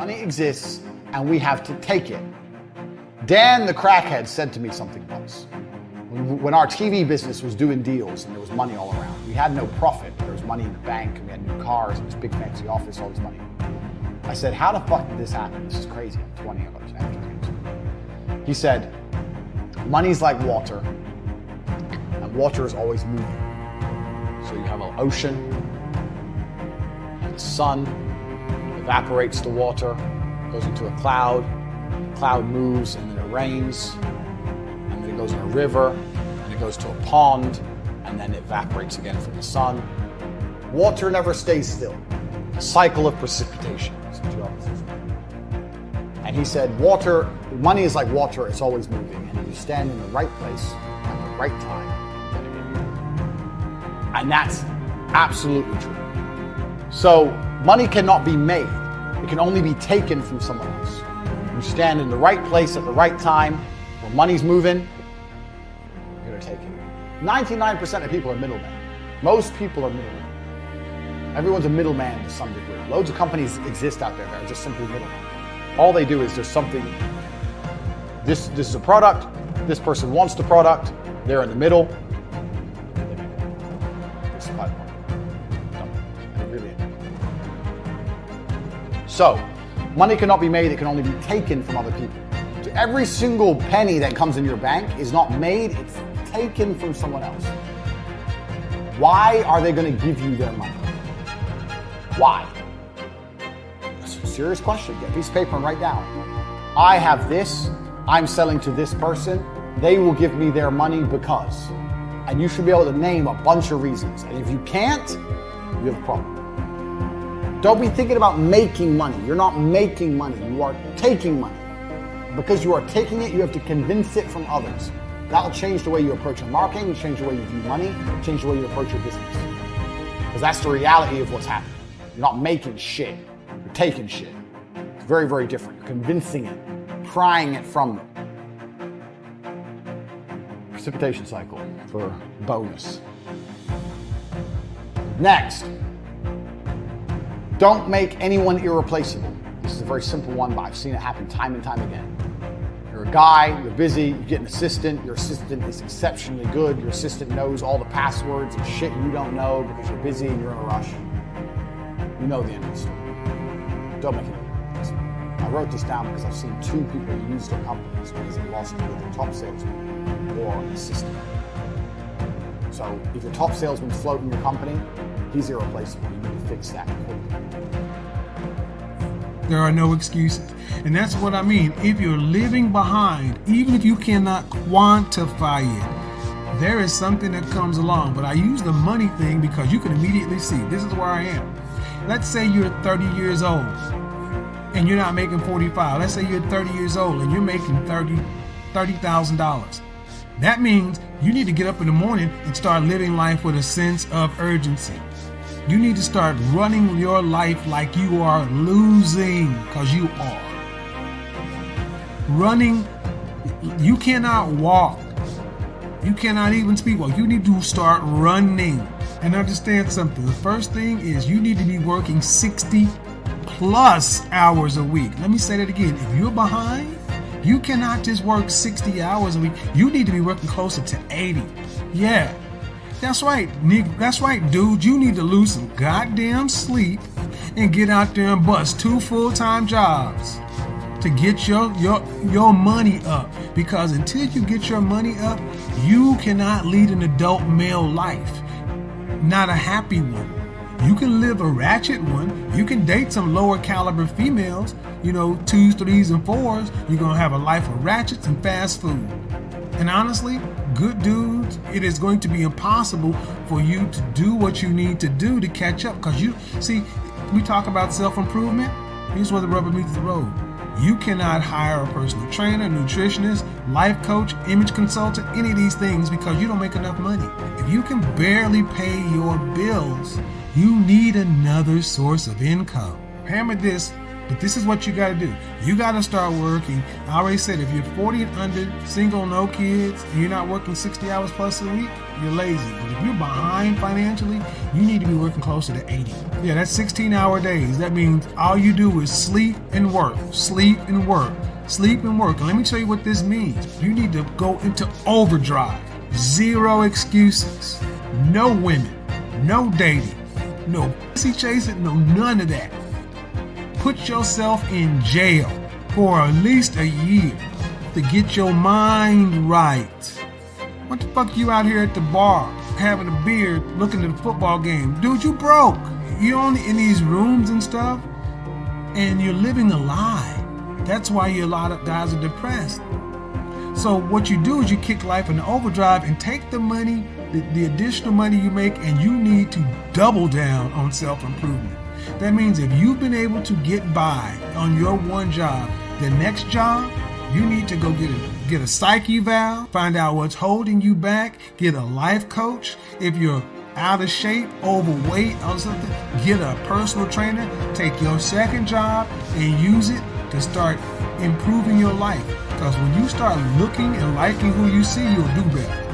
Money exists and we have to take it. Dan the crackhead said to me something once. When our TV business was doing deals and there was money all around, we had no profit. There was money in the bank, and we had new cars, and this big fancy office, all this money. I said, how the fuck did this happen? This is crazy. I'm 20, I'm going to after things. He said, money's like water, and water is always moving. So you have an ocean, and the sun evaporates the water, goes into a cloud moves, and then it rains, and then it goes in a river, and it goes to a pond, and then it evaporates again from the sun. Water never stays still. A cycle of precipitation. And he said, money is like water, it's always moving, and if you stand in the right place at the right time, then it will. And that's absolutely true. So money cannot be made. It can only be taken from someone else. You stand in the right place at the right time, where money's moving, you're going to take it. 99% of people are middlemen. Most people are middlemen. Everyone's a middleman to some degree. Loads of companies exist out there that are just simply middlemen. All they do is there's something, this is a product, this person wants the product, they're in the middle, they make it. They supply the product. Really. So, money cannot be made, it can only be taken from other people. So every single penny that comes in your bank is not made, it's taken from someone else. Why are they going to give you their money? Why? That's a serious question. Get a piece of paper and write down. I have this, I'm selling to this person, they will give me their money because. And you should be able to name a bunch of reasons. And if you can't, you have a problem. Don't be thinking about making money. You're not making money. You are taking money. Because you are taking it, you have to convince it from others. That'll change the way you approach your marketing, change the way you view money, change the way you approach your business. Because that's the reality of what's happening. You're not making shit. You're taking shit. It's very, very different. You're convincing it, prying it from them. Precipitation cycle for bonus. Next. Don't make anyone irreplaceable. This is a very simple one, but I've seen it happen time and time again. You're a guy, you're busy, you get an assistant, your assistant is exceptionally good, your assistant knows all the passwords and shit you don't know because you're busy and you're in a rush. You know the end of the story. Don't make it irreplaceable. I wrote this down because I've seen 2 people use their companies because they lost either their top salesman or an assistant. So if your top salesman's floating your company, he's irreplaceable. You need to fix that quickly. There are no excuses. And that's what I mean. If you're living behind, even if you cannot quantify it, there is something that comes along. But I use the money thing because you can immediately see, this is where I am. Let's say you're 30 years old and you're not making 45. Let's say you're 30 years old and you're making $30,000. That means you need to get up in the morning and start living life with a sense of urgency. You need to start running your life like you are losing, because you are. Running, you cannot walk. You cannot even speak well. You need to start running. And understand something. The first thing is you need to be working 60 plus hours a week. Let me say that again. If you're behind, you cannot just work 60 hours a week. You need to be working closer to 80. Yeah. That's right, Nick. That's right, dude. You need to lose some goddamn sleep and get out there and bust 2 full-time jobs to get your money up. Because until you get your money up, you cannot lead an adult male life. Not a happy one. You can live a ratchet one. You can date some lower caliber females, 2s, 3s, and 4s. You're going to have a life of ratchets and fast food. And honestly, good dudes, it is going to be impossible for you to do what you need to do to catch up. Because we talk about self-improvement. Here's where the rubber meets the road. You cannot hire a personal trainer, nutritionist, life coach, image consultant, any of these things because you don't make enough money. If you can barely pay your bills, you need another source of income. Hammer this But this is what you got to do. You got to start working. I already said, if you're 40 and under, single, no kids, and you're not working 60 hours plus a week, you're lazy. But if you're behind financially, you need to be working closer to 80. Yeah, that's 16-hour days. That means all you do is sleep and work, sleep and work, sleep and work. And let me tell you what this means. You need to go into overdrive. Zero excuses. No women. No dating. No pussy chasing. No none of that. Put yourself in jail for at least a year to get your mind right. What the fuck you out here at the bar having a beer looking at a football game? Dude, you broke. You're only in these rooms and stuff and you're living a lie. That's why a lot of guys are depressed. So what you do is you kick life into overdrive and take the money, the additional money you make, and you need to double down on self-improvement. That means if you've been able to get by on your one job, the next job, you need to go get a psych eval, find out what's holding you back, get a life coach. If you're out of shape, overweight or something, get a personal trainer, take your second job and use it to start improving your life. Because when you start looking and liking who you see, you'll do better.